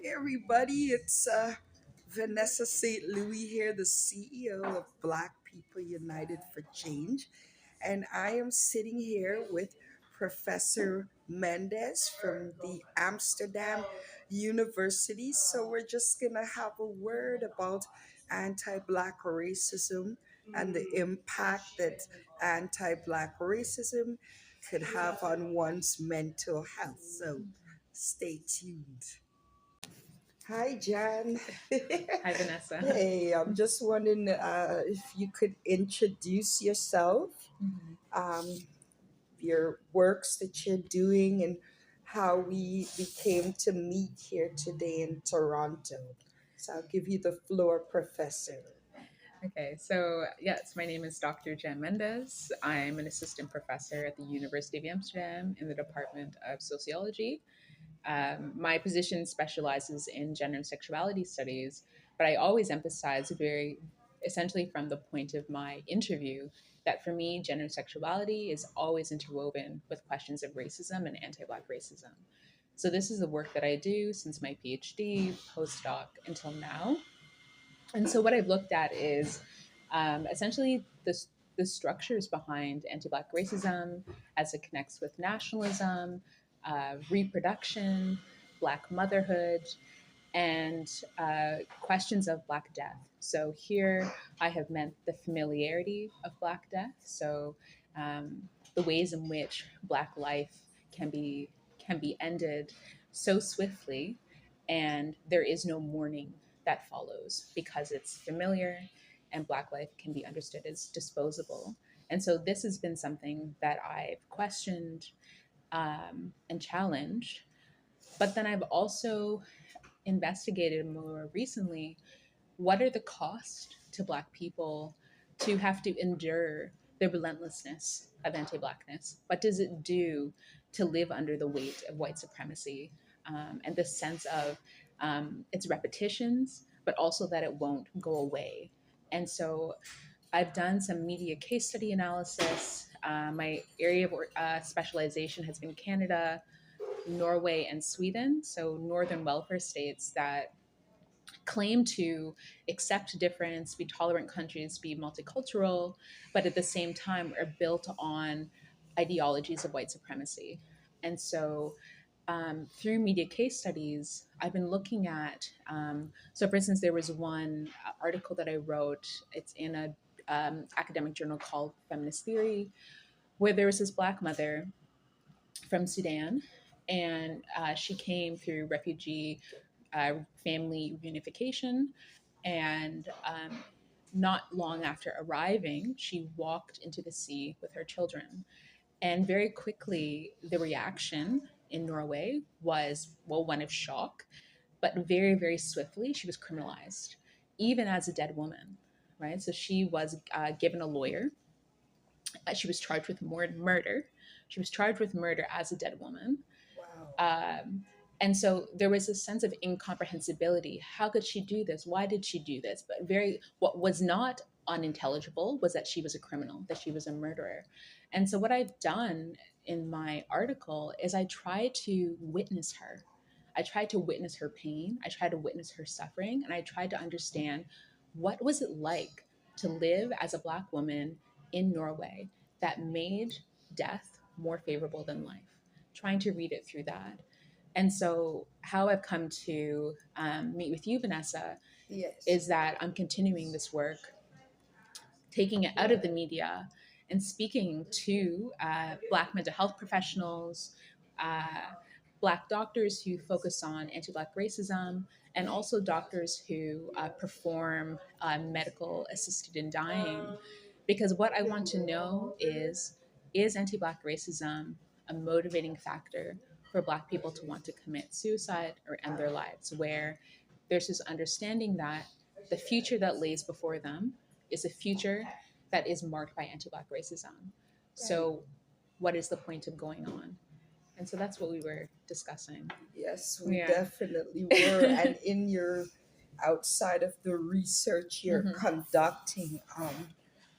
Hey everybody, it's Vanessa St Louis here, the CEO of Black People United for Change. And I am sitting here with Professor Mendes from the Amsterdam University. So we're just going to have a word about anti Black racism and the impact that anti Black racism could have on one's mental health. So stay tuned. Hi, Jan. Hi, Vanessa. Hey, I'm just wondering if you could introduce yourself, Mhm. your works that you're doing, and how we came to meet here today in Toronto. So I'll give you the floor, Professor. Okay, so yes, my name is Dr. Jen Mendes. I'm an assistant professor at the University of Amsterdam in the Department of Sociology. My position specializes in gender and sexuality studies, but I always emphasize very essentially from the point of my interview that for me, gender and sexuality is always interwoven with questions of racism and anti Black racism. So, this is the work that I do since my PhD, postdoc until now. And so what I've looked at is essentially the structures behind anti-Black racism as it connects with nationalism, reproduction, Black motherhood, and questions of Black death. So here I have meant the familiarity of Black death. So the ways in which Black life can be can be ended so swiftly, and there is no mourning that follows because it's familiar, and Black life can be understood as disposable. And so this has been something that I've questioned and challenged. But then I've also investigated more recently what are the costs to Black people to have to endure the relentlessness of anti Blackness? What does it do to live under the weight of white supremacy and the sense of its repetitions, but also that it won't go away? And so I've done some media case study analysis. My area of specialization has been Canada, Norway, and Sweden, so northern welfare states that claim to accept difference, be tolerant countries, be multicultural, but at the same time are built on ideologies of white supremacy. And so through media case studies, I've been looking at, so for instance, there was one article that I wrote, it's in a academic journal called Feminist Theory, where there was this Black mother from Sudan, and she came through refugee family reunification. And not long after arriving, she walked into the sea with her children. And very quickly, the reaction in Norway was, well, one of shock, but very, very swiftly, she was criminalized, even as a dead woman, right? So she was given a lawyer. She was charged with murder. She was charged with murder as a dead woman. Wow. And so there was a sense of incomprehensibility. How could she do this? Why did she do this? But what was not unintelligible was that she was a criminal, that she was a murderer. And so what I've done in my article is I try to witness her. I tried to witness her pain. I tried to witness her suffering, and I tried to understand what was it like to live as a Black woman in Norway that made death more favorable than life. Trying to read it through that. And so, how I've come to meet with you, Vanessa, Yes. is that I'm continuing this work, taking it out of the media and speaking to Black mental health professionals, uh, Black doctors who focus on anti Black racism, and also doctors who perform medical assisted in dying. Because what I want to know is anti Black racism a motivating factor for Black people to want to commit suicide or end their lives? Where there's this understanding that the future that lays before them is a future that is marked by anti Black racism. So, what is the point of going on? And so that's what we were discussing. Yes, we Yeah. definitely were. And in your outside of the research you're Mhm. conducting,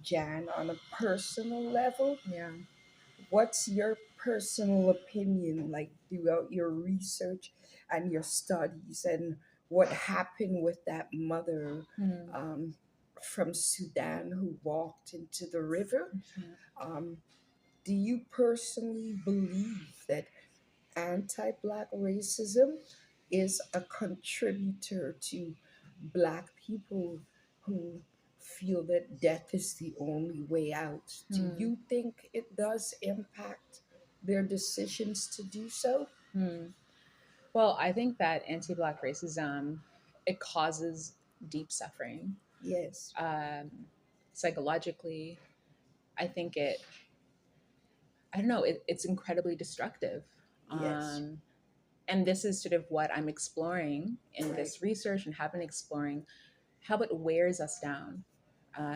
Jan, on a personal level, Yeah. what's your personal opinion, like throughout your research and your studies, and what happened with that mother Mm. um, from Sudan who walked into the river? Yeah. Um, do you personally believe that anti Black racism is a contributor to Black people who feel that death is the only way out? Do Mm. you think it does impact their decisions to do so? Mm. Well, I think that anti-Black racism, it causes deep suffering, Yes, um, psychologically. I think I don't know, it's incredibly destructive. yes, Um, and this is sort of what I'm exploring in right, this research and have been exploring how it wears us down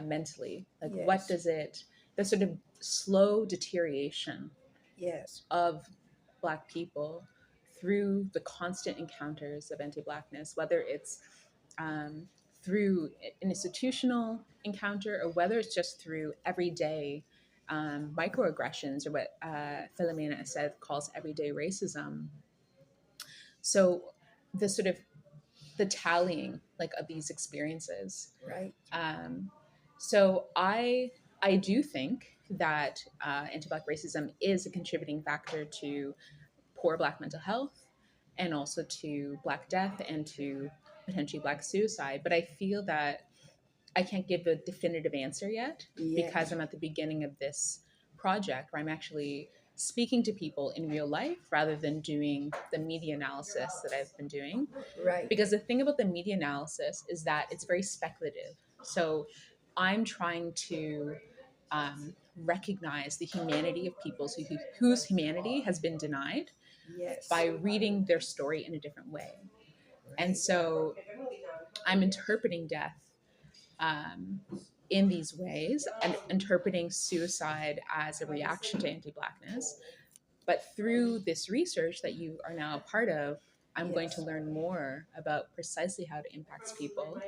mentally. Like, what yes, does the sort of slow deterioration yes, of Black people through the constant encounters of anti Blackness, whether it's um, through an institutional encounter or whether it's just through everyday microaggressions or what Philomena said calls everyday racism. So the sort of the tallying like of these experiences. right, Um, so I do think that anti-Black racism is a contributing factor to poor Black mental health and also to Black death and to potentially Black suicide. But I feel that I can't give a definitive answer yet because yes, I'm at the beginning of this project where I'm actually speaking to people in real life rather than doing the media analysis that I've been doing. right, Because the thing about the media analysis is that it's very speculative. So I'm trying to recognize the humanity of people whose humanity has been denied yes, by reading their story in a different way. And right, so I'm interpreting death um, in these ways and interpreting suicide as a reaction to anti Blackness. But through this research that you are now a part of, I'm going to yes, learn more about precisely how it impacts people.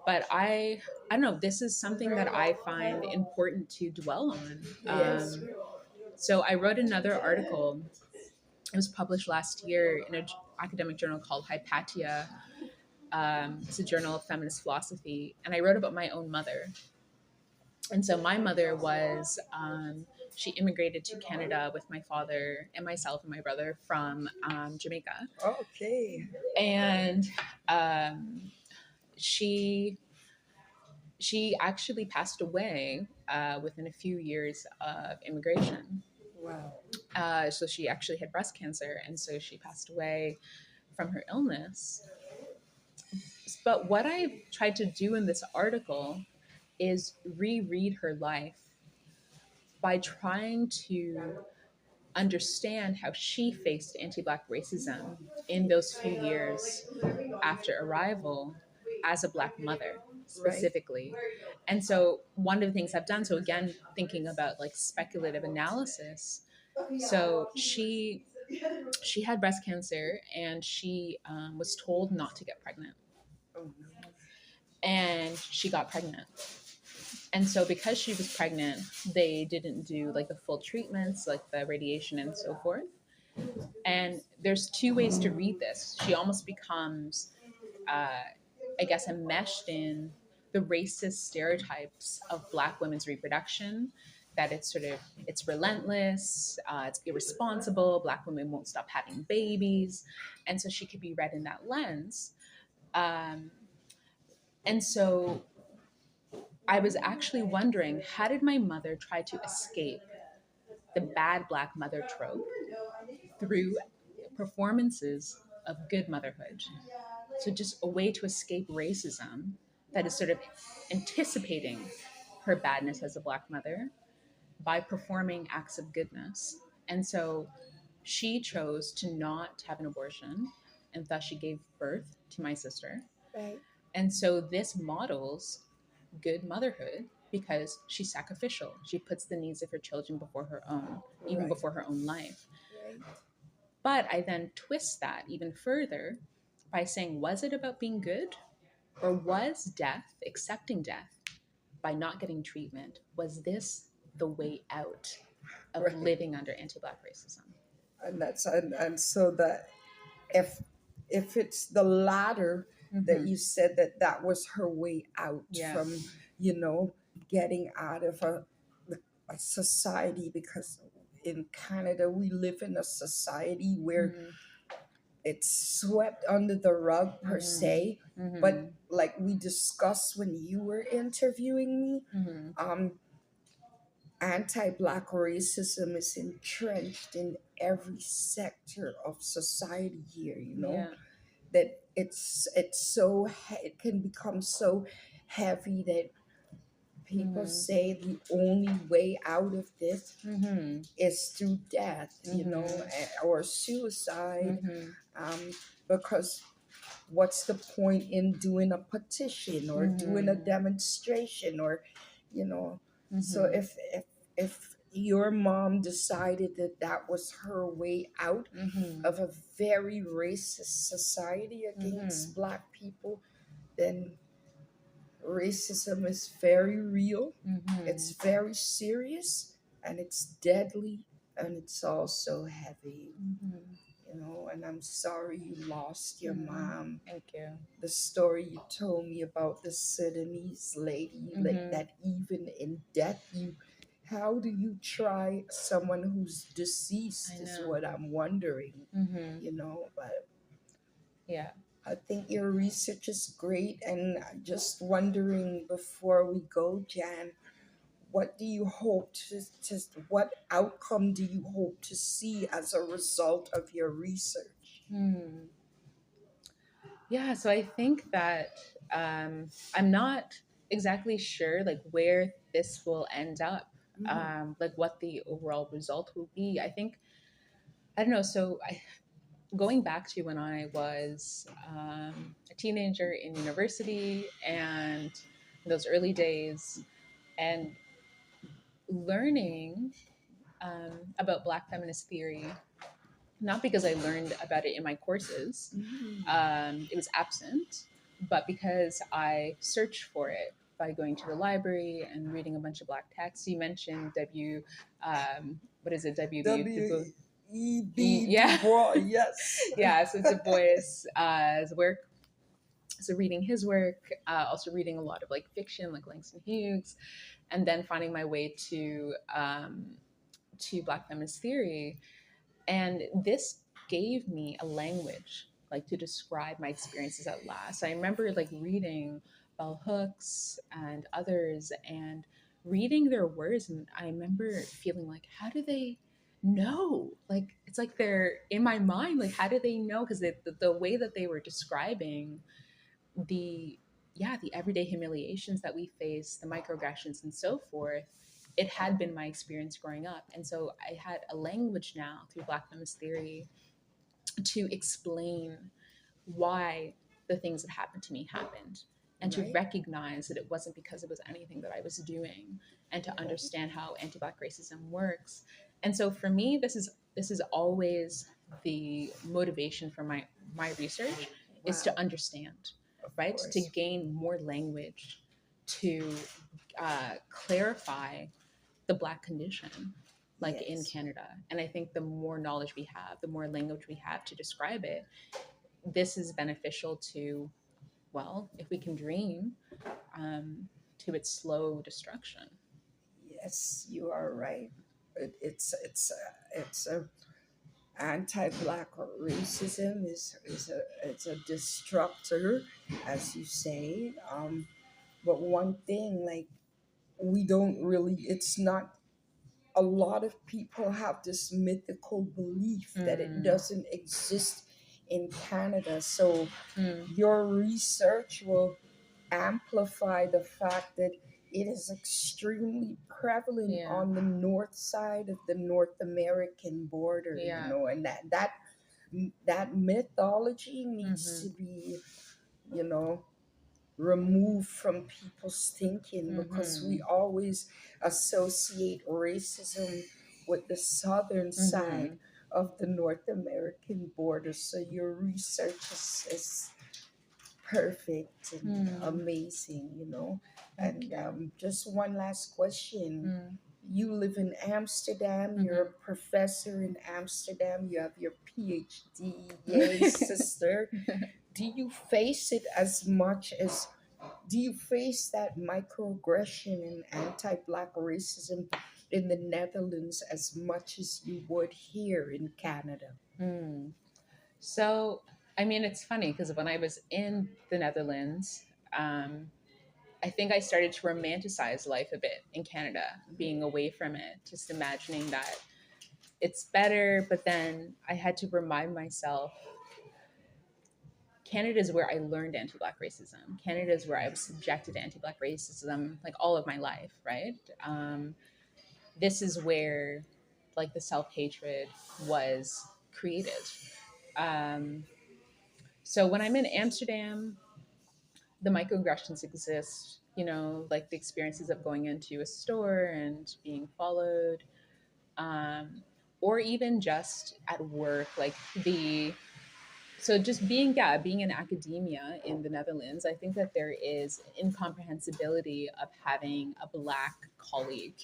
But I don't know, this is something that I find important to dwell on. yes, So I wrote another article. It was published last year in an academic journal called Hypatia. It's a journal of feminist philosophy. And I wrote about my own mother. And so my mother was, she immigrated to Canada with my father and myself and my brother from Jamaica. okay, And um, she she actually passed away within a few years of immigration. wow, So she actually had breast cancer, and so she passed away from her illness. But what I tried to do in this article is reread her life by trying to understand how she faced anti Black racism in those few years after arrival as a Black mother right, specifically. And so, one of the things I've done, so again, thinking about like speculative analysis. So she had breast cancer and she was told not to get pregnant, oh no, and she got pregnant. And so because she was pregnant, they didn't do like the full treatments, like the radiation and so forth. And there's two ways to read this. She almost becomes, I guess, enmeshed in the racist stereotypes of Black women's reproduction. That it's relentless, it's irresponsible. Black women won't stop having babies, and so she could be read in that lens. Um, and so I was actually wondering, how did my mother try to escape the bad Black mother trope through performances of good motherhood? So, just a way to escape racism that is sort of anticipating her badness as a Black mother by performing acts of goodness. And so, she chose to not have an abortion, and thus she gave birth to my sister. right, And so, this models good motherhood because she's sacrificial. She puts the needs of her children before her own, even right, before her own life. right, But I then twist that even further by saying, was it about being good? Or was death, accepting death by not getting treatment, was this the way out? of Right. living under anti-Black racism. And so that if it's the latter, that Mm-hmm. you said that that was her way out Yeah. from, you know, getting out of a society, because in Canada we live in a society where Mm-hmm. it's swept under the rug per Mm-hmm. se. Mm-hmm. But like we discussed when you were interviewing me, Mm-hmm. um anti-black racism is entrenched in every sector of society here, Yeah. that it can become so heavy that people Mm-hmm. say the only way out of this Mm-hmm. is through death, Mm-hmm. or suicide, Mm-hmm. um, because what's the point in doing a petition or doing a Mm-hmm. demonstration, or you know so Mm-hmm. if your mom decided that that was her way out Mm-hmm. of a very racist society Mm-hmm. against black people, then racism is very real, Mm-hmm. it's very serious, and it's deadly, and it's also heavy, Mm-hmm. and I'm sorry you lost your Mm-hmm. mom. Thank you. The story you told me about the Sudanese lady, like Mm-hmm. that, even in death, how do you try someone who's I deceased, is know. what I'm wondering, Mm-hmm. but Yeah. I think your research is great, and I'm just wondering before we go, Jan, what do you hope to what outcome do you hope to see as a result of your research? Hmm. Yeah. So I think that I'm not exactly sure like where this will end up, Mhm. like what the overall result will be. I think I don't know. Going back to when I was a teenager in university and those early days, and learning about Black feminist theory, not because I learned about it in my courses, Mhm. it was absent, but because I searched for it by going to the library and reading a bunch of Black texts. You mentioned what is it, W. E. B. Du Yeah, Bois, yes. yeah. So Du Bois' work. So reading his work, also reading a lot of like fiction, like Langston Hughes, and then finding my way to Black feminist theory, and this gave me a language like to describe my experiences at last. I remember like reading bell hooks and others and reading their words, and I remember feeling like, how do they know? Like it's like they're in my mind, like how do they know? Because the way that they were describing the the everyday humiliations that we face, the microaggressions and so forth, it had been my experience growing up. And so I had a language now through Black feminist theory to explain why the things that happened to me happened, and to Right, recognize that it wasn't because it was anything that I was doing, and to right. understand how anti-Black racism works. And so for me, this is always the motivation for my research, is Wow, to understand, of right? To course. gain more language, to clarify the Black condition, like in Yes, Canada. And I think the more knowledge we have, the more language we have to describe it, this is beneficial to, well, if we can dream, to its slow destruction. yes, you are right. It's a anti-black racism is a destructor, as you say. But one thing, like, we don't really. It's not. A lot of people have this mythical belief that it Mm, doesn't exist in Canada. So mm, your research will amplify the fact that it is extremely prevalent yeah, on the north side of the North American border, yeah. and that mythology needs Mm-hmm, to be, you know, removed from people's thinking, because mm-hmm, we always associate racism with the southern side mm-hmm, of the North American border. So your research is perfect and mm. amazing. Thank And you. just one last question. Mm. You live in Amsterdam, you're a Mm-hmm. professor in Amsterdam, you have your PhD, yay, sister. Do you face it as much as, do you face that microaggression and anti Black racism in the Netherlands as much as you would here in Canada? Mm. So, I mean, it's funny because when I was in the Netherlands, um, I think I started to romanticize life a bit in Canada, being away from it, just imagining that it's better. But then I had to remind myself Canada is where I learned anti Black racism. Canada is where I was subjected to anti Black racism like all of my life, right? This is where like the self hatred was created. Um, so when I'm in Amsterdam, the microaggressions exist, you know, like the experiences of going into a store and being followed, um, or even just at work, like the so just being being in academia in the Netherlands, I think that there is incomprehensibility of having a black colleague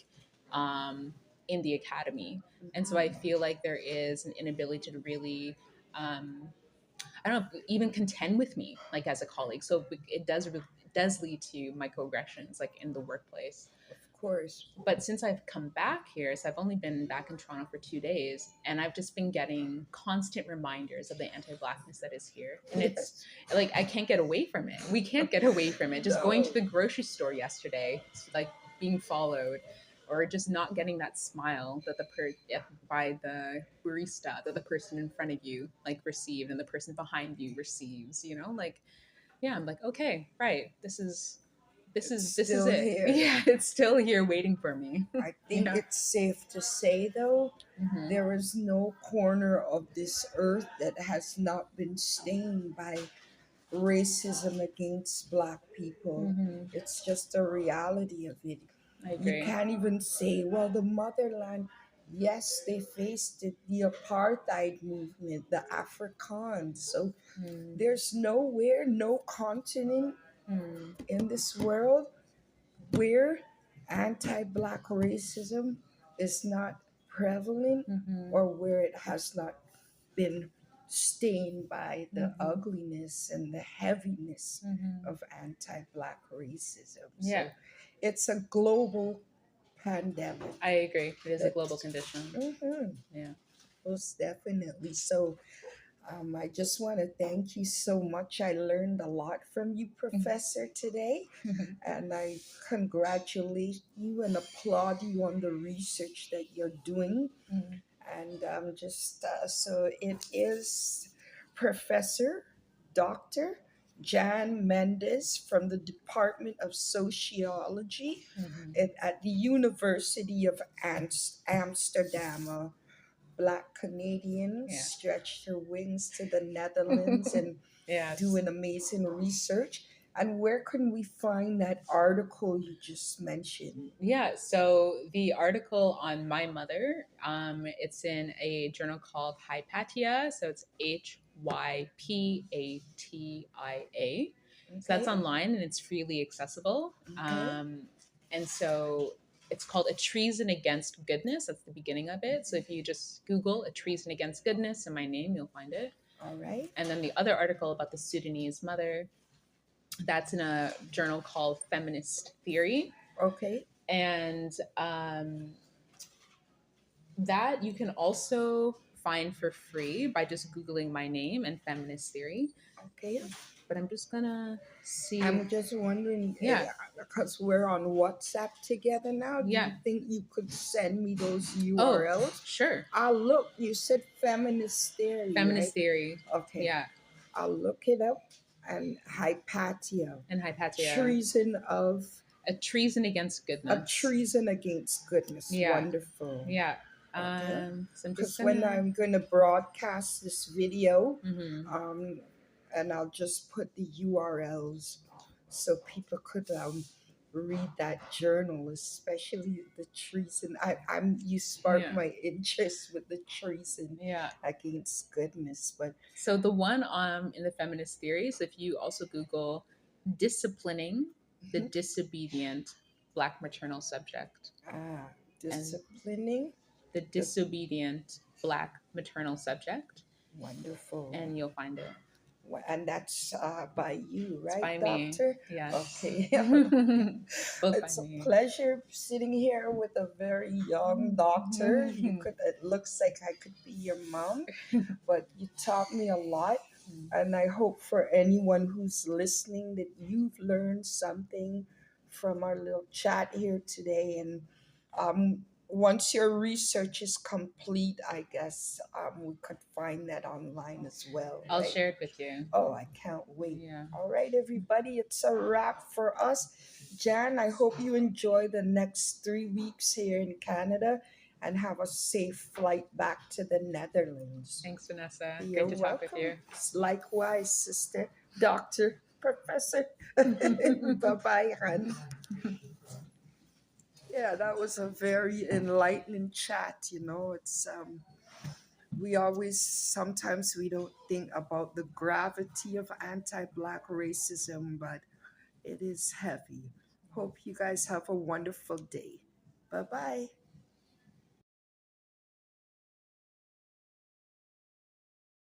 um, in the academy, and so I feel like there is an inability to really um, I don't know, even contend with me like as a colleague. So it does lead to microaggressions like in the workplace. Of course. But since I've come back here, so I've only been back in Toronto for 2 days, and I've just been getting constant reminders of the anti-blackness that is here, and it's Yes. like I can't get away from it. We can't get away from it. Just going to No. the grocery store yesterday, like being followed, or just not getting that smile that by the barista that the person in front of you like received and the person behind you receives. You know, like yeah, I'm like okay, right. It's This is still it. here. Yeah, it's still here waiting for me. I think Yeah. it's safe to say, though, Hmm. there is no corner of this earth that has not been stained by racism against Black people. Hmm. It's just the reality of it. I You agree. can't even say, well, the motherland, yes, they faced it, the apartheid movement, the Afrikaans. So Mm. there's nowhere, no continent Mm. in this world where anti Black racism is not prevalent Hmm. or where it has not been stained by the Hmm. ugliness and the heaviness Hmm. of anti Black racism. Yeah, So it's a global pandemic I agree. It is a that, global condition. mhm, Yeah. most definitely. So I just want to thank you so much. I learned a lot from you, Professor, today. And I congratulate you and applaud you on the research that you're doing. Mm. And just so it is Professor Dr. Jan Mendes from the Department of Sociology Hmm. at the University of Amsterdam. A Black Canadian Yeah. stretched her wings to the Netherlands and Yes. doing amazing research. And where can we find that article you just mentioned? Yeah, so the article on my mother, it's in a journal called Hypatia. So it's Hypatia. So that's Okay, online and it's freely accessible. okay, And so it's called A Treason Against Goodness. That's the beginning of it. So if you just Google A Treason Against Goodness and my name, you'll find it. all right, And then the other article about the Sudanese mother, that's in a journal called Feminist Theory. okay, And that you can also find for free by just Googling my name and feminist theory. okay. But I'm just gonna see. I'm just wondering, Yeah, because we're on WhatsApp together now, do yeah. you think you could send me those Oh, URLs? sure. I'll look. You said feminist theory, right? Feminist theory. Okay, Yeah, I'll look it up. And Hypatia, and Hypatia. treason of A treason against a goodness. treason against goodness. Yeah, Wonderful. yeah. Okay. So I'm just Because when gonna. I'm going to broadcast this video, Mhm. um, and I'll just put the URLs so people could read that journal, especially the treason. You sparked Yeah, my interest with the treason yeah. against goodness, but So the one in the feminist theories, if you also Google disciplining the mhm. disobedient black maternal subject. Ah, and Disciplining the the disobedient Black maternal subject, wonderful. and you'll find it. And that's by you, It's right, by me. doctor? Yes. Okay. Both by It's a me. pleasure sitting here with a very young doctor. It looks like I could be your mom, but you taught me a lot. And I hope for anyone who's listening that you've learned something from our little chat here today. And once your research is complete, I guess we could find that online as well, I'll right? share it with you. Oh, I can't wait. Yeah. All right, everybody, it's a wrap for us. Jan, I hope you enjoy the next 3 weeks here in Canada and have a safe flight back to the Netherlands. Thanks, Vanessa. You're Good to talk with welcome. you. Likewise, sister, doctor, professor. Bye bye, hon. Yeah, that was a very enlightening chat. It's we always sometimes we don't think about the gravity of anti-black racism, but it is heavy. Hope you guys have a wonderful day. Bye bye.